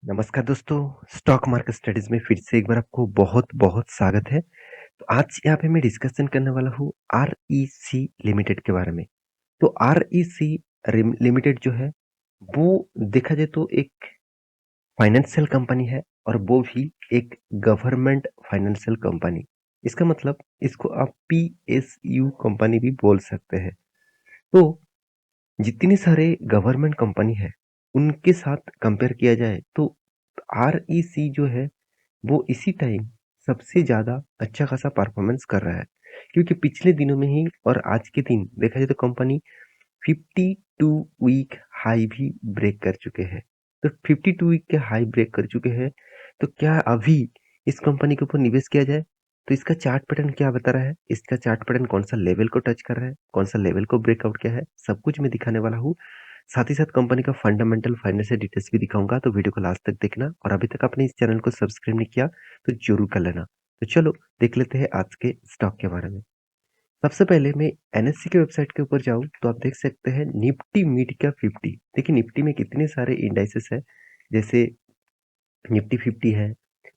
नमस्कार दोस्तों, stock market studies में फिर से एक बार आपको बहुत-बहुत स्वागत है। तो आज यहाँ पे मैं डिस्कशन करने वाला हूँ आरईसी लिमिटेड के बारे में। तो आरईसी लिमिटेड जो है, वो देखा जाए तो एक फाइनेंशियल कंपनी है और वो भी एक गवर्नमेंट फाइनेंशियल कंपनी। इसका मतलब इसको आप पीएसयू कंपनी भी बोल सकते हैं। तो जितने सारे गवर्नमेंट कंपनी है, उनके साथ कंपेयर किया जाए तो आरईसी जो है वो इसी टाइम सबसे ज़्यादा अच्छा खासा परफॉर्मेंस कर रहा है, क्योंकि पिछले दिनों में ही और आज के दिन देखा जाए तो कंपनी 52 वीक हाई भी ब्रेक कर चुके हैं। तो 52 वीक के हाई ब्रेक कर चुके हैं, तो क्या अभी इस कंपनी के ऊपर निवेश किया जाए? तो इसका चार्ट पैटर्न क्या बता रहा है? इसका चार्ट पैटर्न कौन सा लेवल को टच कर रहा है, कौन सा लेवल को ब्रेकआउट किया है, सब कुछ मैं दिखाने वाला हूँ। साथ ही साथ कंपनी का फंडामेंटल फाइनेंशियल डिटेल्स भी दिखाऊंगा, तो वीडियो को लास्ट तक देखना और अभी तक आपने इस चैनल को सब्सक्राइब नहीं किया तो जरूर कर लेना। तो चलो देख लेते हैं आज के स्टॉक के बारे में। सबसे पहले मैं एनएससी के वेबसाइट के ऊपर जाऊं तो आप देख सकते हैं निफ्टी मिड कैप 50। देखिए निफ्टी में कितने सारे इंडाइसेस है, जैसे निफ्टी 50 है,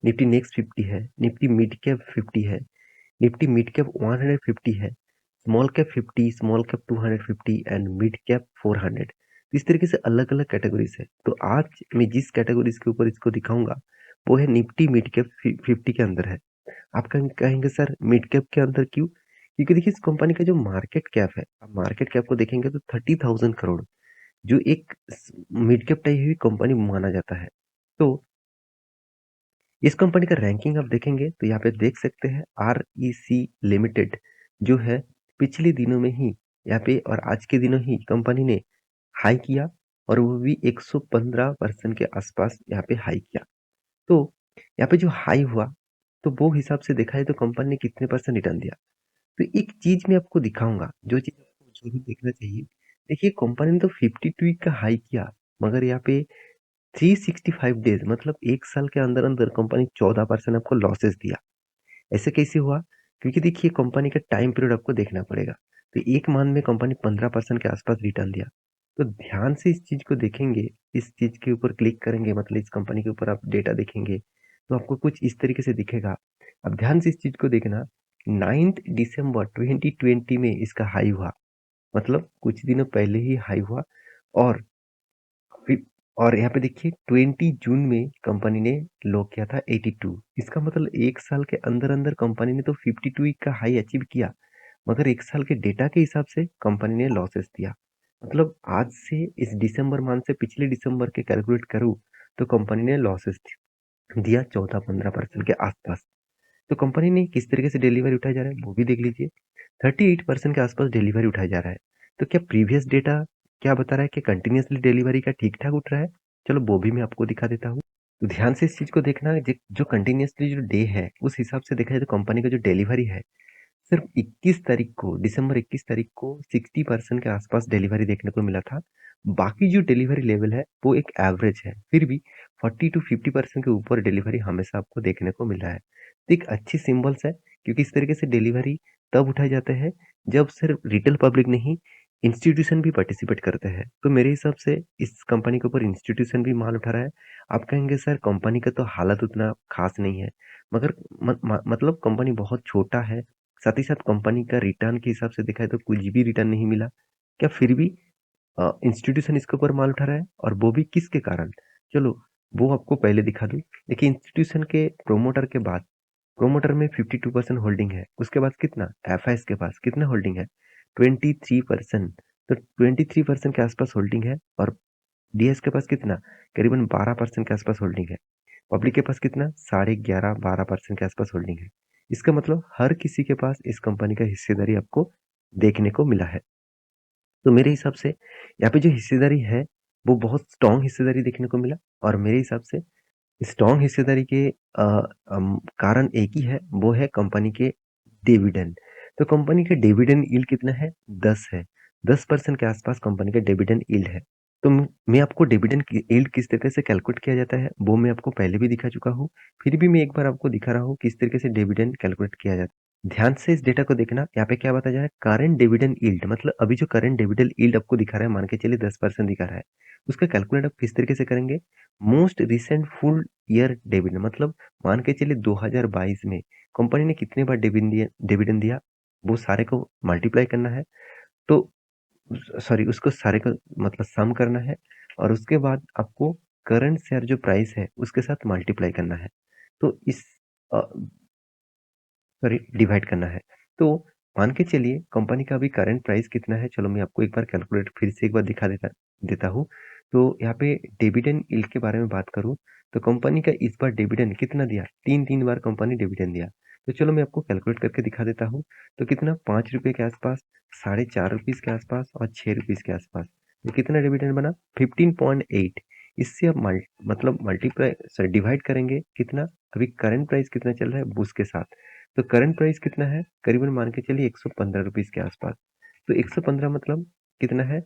निफ्टी नेक्स्ट 50 है, निफ्टी मिड कैप 50 है, निफ्टी मिड कैप 150 है, small cap 50, small cap 250 and mid cap 400। इस तरीके से अलग अलग कैटेगरीज है। तो आज मैं जिस कैटेगरीज के ऊपर इसको दिखाऊंगा वो है निफ्टी मिड कैप 50 के अंदर है। आप कहेंगे सर मिड कैप के अंदर क्यों? क्योंकि देखिए इस कंपनी का जो मार्केट कैप है, आप मार्केट कैप को देखेंगे तो 30,000 करोड़, जो एक मिड कैप टाइप हुई कंपनी माना जाता है। तो इस कंपनी का रैंकिंग आप देखेंगे तो यहाँ पे देख सकते हैं आरईसी लिमिटेड जो है पिछले दिनों में ही यहाँ पे और आज के दिनों ही कंपनी ने हाई किया, और वो भी 115% के आसपास यहाँ पे हाई किया। तो यहाँ पे जो हाई हुआ, तो वो हिसाब से देखा जाए तो कंपनी ने कितने परसेंट रिटर्न दिया। तो एक चीज मैं आपको दिखाऊंगा जो चीज आपको जरूर देखना चाहिए। देखिए कंपनी ने तो 52 का हाई किया, मगर यहाँ पे 365 डेज मतलब एक साल के अंदर अंदर कंपनी 14% आपको लॉसेस दिया। ऐसे कैसे हुआ? क्योंकि देखिए कंपनी का टाइम पीरियड आपको देखना पड़ेगा। तो एक मंथ में कंपनी 15% के आसपास रिटर्न दिया। तो ध्यान से इस चीज को देखेंगे, इस चीज के ऊपर क्लिक करेंगे, मतलब इस कंपनी के ऊपर आप डेटा देखेंगे तो आपको कुछ इस तरीके से दिखेगा। अब ध्यान से इस चीज को देखना। 9 दिसंबर 2020 में इसका हाई हुआ, मतलब कुछ दिनों पहले ही हाई हुआ। और फिर और यहाँ पे देखिए 20 जून में कंपनी ने लो किया था 82। इसका मतलब एक साल के अंदर अंदर कंपनी ने तो 52 वीक का हाई अचीव किया, मगर एक साल के डेटा के हिसाब से कंपनी ने लॉसेस दिया। मतलब आज से इस दिसंबर मंथ से पिछले दिसंबर के कैलकुलेट करूँ तो कंपनी ने लॉसेस दिया 14-15% के आसपास। तो कंपनी ने किस तरीके से डिलीवरी उठाया जा रहा है वो भी देख लीजिए। 38% के आसपास डिलीवरी उठाया जा रहा है। तो क्या प्रीवियस डेटा क्या बता रहा है कि कंटिन्यूअसली डिलीवरी का ठीक ठाक उठ रहा है? चलो वो भी मैं आपको दिखा देता हूँ। तो ध्यान से इस चीज को देखना, जो कंटिन्यूअसली जो डे है उस हिसाब से देखा जाए तो कंपनी का जो डिलीवरी है सिर्फ 21 तारीख को, दिसंबर 21 तारीख को 60% के आसपास डिलीवरी देखने को मिला था। बाकी जो डिलीवरी लेवल है वो एक एवरेज है, फिर भी 40 to 50% के ऊपर डिलीवरी हमेशा आपको देखने को मिला है। तो एक अच्छी सिंबल्स है, क्योंकि इस तरीके से डिलीवरी तब उठाए जाते हैं जब सिर्फ रिटेल पब्लिक नहीं, इंस्टीट्यूशन भी पार्टिसिपेट करते हैं। तो मेरे हिसाब से इस कंपनी के ऊपर इंस्टीट्यूशन भी माल उठा रहा है। आप कहेंगे सर कंपनी का तो हालत उतना खास नहीं है, मगर मतलब कंपनी बहुत छोटा है। साथ ही साथ कंपनी का रिटर्न के हिसाब से देखा है तो कुछ भी रिटर्न नहीं मिला। क्या फिर भी इंस्टीट्यूशन इसके ऊपर माल उठा रहा है, और वो भी किसके कारण? चलो वो आपको पहले दिखा दूं। देखिए इंस्टीट्यूशन के प्रोमोटर के बाद, प्रोमोटर में 52% होल्डिंग है, उसके बाद कितना एफआईएस के पास कितना होल्डिंग है? 23%। तो 23% के आसपास होल्डिंग है, और डीएस के पास कितना, करीबन 12% के आसपास होल्डिंग है। पब्लिक के पास कितना, 11.5-12% के आसपास होल्डिंग है। इसका मतलब हर किसी के पास इस कंपनी का हिस्सेदारी आपको देखने को मिला है। तो मेरे हिसाब से यहाँ पे जो हिस्सेदारी है वो बहुत स्ट्रॉन्ग हिस्सेदारी देखने को मिला, और मेरे हिसाब से स्ट्रॉन्ग हिस्सेदारी के कारण एक ही है, वो है कंपनी के डिविडेंड। तो कंपनी का डिविडेंड यील्ड कितना है? 10 है। 10% के आसपास कंपनी का डिविडेंड यील्ड है। तो मैं आपको डिविडेंड यील्ड किस तरीके से कैलकुलेट किया जाता है वो मैं आपको पहले भी दिखा चुका हूँ। फिर भी मैं एक बार आपको दिखा रहा हूँ किस तरीके से डिविडेंड कैलकुलेट किया जाता है। ध्यान से इस डेटा को देखना, यहाँ पे क्या बताया जा रहा है, करंट डिविडेंड यील्ड मतलब अभी जो करंट डिविडेंड यील्ड आपको दिखा रहा है, मान के चलिए 10% दिखा रहा है, उसका कैलकुलेट आप किस तरीके से करेंगे, most recent full year dividend मतलब मान के चलिए 2022 में कंपनी ने कितने बार डिविडेंड दिया, वो सारे को मल्टीप्लाई करना है। तो सॉरी, उसको सारे का मतलब सम करना है और उसके बाद आपको करंट शेयर जो प्राइस है उसके साथ मल्टीप्लाई करना है। तो इस सॉरी, डिवाइड करना है। तो मान के चलिए कंपनी का अभी करंट प्राइस कितना है, चलो मैं आपको एक बार कैलकुलेट फिर से एक बार दिखा देता देता हूँ। तो यहाँ पे डिविडेंड यील्ड के बारे में बात करूँ तो कंपनी का इस बार डिविडेंड कितना दिया, तीन तीन बार कंपनी डिविडेंड दिया। तो चलो मैं आपको कैलकुलेट करके दिखा देता हूँ। तो कितना, 5 रुपये के आसपास, 4.5 रुपीज़ के आसपास और 6 रुपीज़ के आसपास। तो कितना डिविडेंड बना, 15.8। इससे आप मतलब मल्टीप्लाई सॉरी डिवाइड करेंगे कितना, अभी करंट प्राइस कितना चल रहा है उसके साथ। तो करंट प्राइस कितना है, करीबन मान के चलिए 115 रुपीज़ के आसपास। तो 115 मतलब कितना है,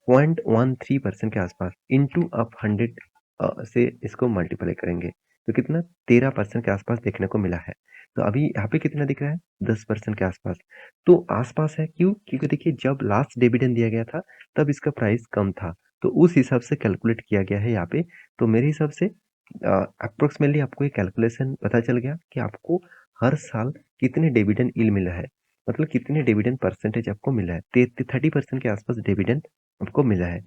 0.13% के आसपास इंटू आप 100 से इसको मल्टीप्लाई करेंगे तो कितना, 13% के आसपास देखने को मिला है। तो अभी यहाँ पे कितना दिख रहा है, 10% के आसपास। तो आसपास है क्यों, क्योंकि देखिए जब लास्ट डिविडेंड दिया गया था तब इसका प्राइस कम था, तो उस हिसाब से कैलकुलेट किया गया है यहाँ पे। तो मेरे हिसाब से अप्रोक्सीमेटली आपको ये कैलकुलेशन पता चल गया कि आपको हर साल कितने डिविडेंड यील्ड मिला है, मतलब कितने डिविडेंड परसेंटेज आपको मिला है। 30% के आसपास डिविडेंड आपको मिला है।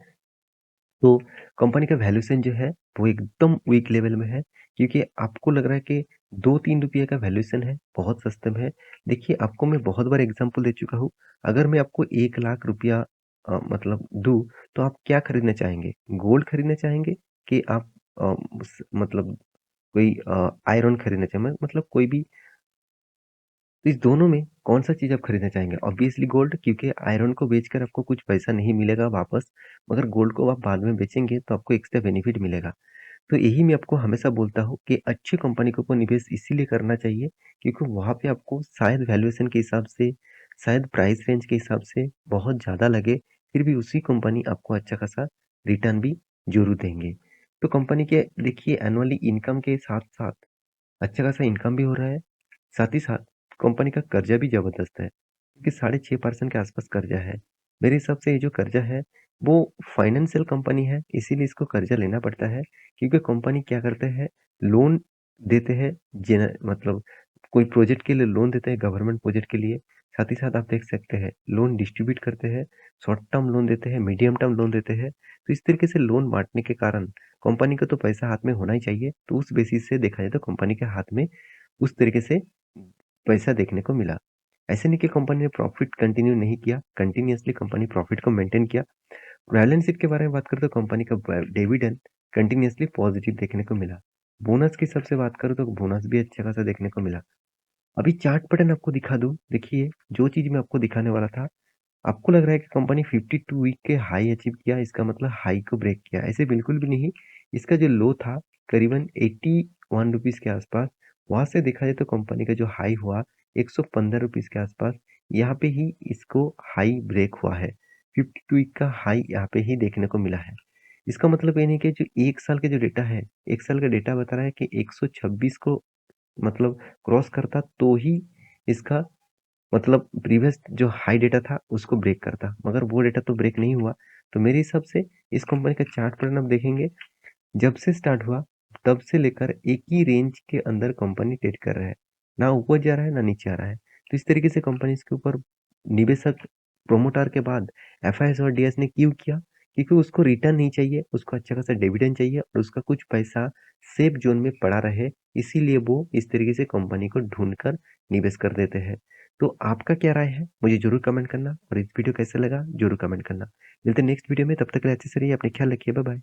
तो कंपनी का वैल्यूएशन जो है वो एकदम वीक लेवल में है, क्योंकि आपको लग रहा है कि 2-3 रुपये का वैल्यूएशन है, बहुत सस्ते में है। देखिए आपको मैं बहुत बार एग्जांपल दे चुका हूँ, अगर मैं आपको 1 लाख रुपया मतलब दूँ तो आप क्या खरीदना चाहेंगे? गोल्ड खरीदना चाहेंगे कि आप मतलब कोई आयरन खरीदना चाहेंगे, मतलब कोई भी। तो इस दोनों में कौन-सा चीज़ आप खरीदना चाहेंगे? ऑब्वियसली गोल्ड, क्योंकि आयरन को बेचकर आपको कुछ पैसा नहीं मिलेगा वापस, मगर गोल्ड को आप बाद में बेचेंगे तो आपको एक्स्ट्रा बेनिफिट मिलेगा। तो यही मैं आपको हमेशा बोलता हूँ कि अच्छी कंपनी को निवेश इसीलिए करना चाहिए क्योंकि वहाँ पे आपको शायद वैल्यूएशन के हिसाब से, शायद प्राइस रेंज के हिसाब से बहुत ज़्यादा लगे, फिर भी उसी कंपनी आपको अच्छा खासा रिटर्न भी ज़रूर देंगे। तो कंपनी के देखिए एनुअली इनकम के साथ-साथ अच्छा खासा इनकम भी हो रहा है, साथ ही साथ कंपनी का कर्जा भी ज़बरदस्त है, क्योंकि 6.5% के आसपास कर्जा है। मेरे हिसाब से ये जो कर्जा है, वो फाइनेंशियल कंपनी है, इसीलिए इसको कर्जा लेना पड़ता है, क्योंकि कंपनी क्या करते हैं, लोन देते हैं, मतलब कोई प्रोजेक्ट के लिए लोन देते हैं, गवर्नमेंट प्रोजेक्ट के लिए, साथ ही साथ आप देख सकते हैं, लोन डिस्ट्रीब्यूट करते हैं, शॉर्ट टर्म लोन देते हैं, मीडियम टर्म लोन देते हैं। तो इस तरीके से लोन बाँटने के कारण कंपनी को तो पैसा हाथ में होना ही चाहिए, तो उस बेसिस से देखा जाए तो कंपनी के हाथ में उस तरीके से पैसा देखने को मिला। ऐसे नहीं कि कंपनी ने प्रॉफिट कंटिन्यू नहीं किया, कंटिन्यूअसली कंपनी प्रॉफिट को मेंटेन किया। बैलेंस शीट के बारे में बात करें तो कंपनी का डिविडेंड कंटिन्यूअसली पॉजिटिव देखने को मिला। बोनस की सबसे बात करूँ तो बोनस भी अच्छा खासा देखने को मिला। अभी चार्ट पैटर्न आपको दिखा दूँ, देखिए जो चीज़ मैं आपको दिखाने वाला था, आपको लग रहा है कि कंपनी 52 वीक के हाई अचीव किया, इसका मतलब हाई को ब्रेक किया, ऐसे बिल्कुल भी नहीं। इसका जो लो था करीबन 81 रुपीज़ के आसपास, वहाँ से देखा जाए तो कंपनी का जो हाई हुआ 115 रुपीज़ के आसपास, यहाँ पे ही इसको हाई ब्रेक हुआ है। 52 वीक का हाई यहाँ पे ही देखने को मिला है। इसका मतलब ये नहीं कि जो 1 साल का जो डेटा है, 1 साल का डेटा बता रहा है कि 126 को मतलब क्रॉस करता तो ही इसका मतलब प्रीवियस जो हाई डेटा था उसको ब्रेक करता, मगर वो डेटा तो ब्रेक नहीं हुआ। तो मेरे हिसाब से इस कंपनी का चार्ट पैटर्न आप देखेंगे, जब से स्टार्ट हुआ तब से लेकर एक ही रेंज के अंदर कंपनी ट्रेड कर रहा है, ना ऊपर जा रहा है ना नीचे आ रहा है। तो इस तरीके से कंपनी इसके ऊपर निवेशक प्रोमोटर के बाद एफआईएस और डीएस ने क्यों किया, क्योंकि उसको रिटर्न नहीं चाहिए, उसको अच्छा खासा डिविडेंड चाहिए और उसका कुछ पैसा सेफ जोन में पड़ा रहे, इसीलिए वो इस तरीके से कंपनी को ढूंढ कर निवेश कर देते हैं। तो आपका क्या राय है, मुझे जरूर कमेंट करना, और इस वीडियो कैसा लगा जरूर कमेंट करना। मिलते हैं नेक्स्ट वीडियो में, तब तक के लिए अच्छे से रहिए, अपने ख्याल रखिए, बाय बाय।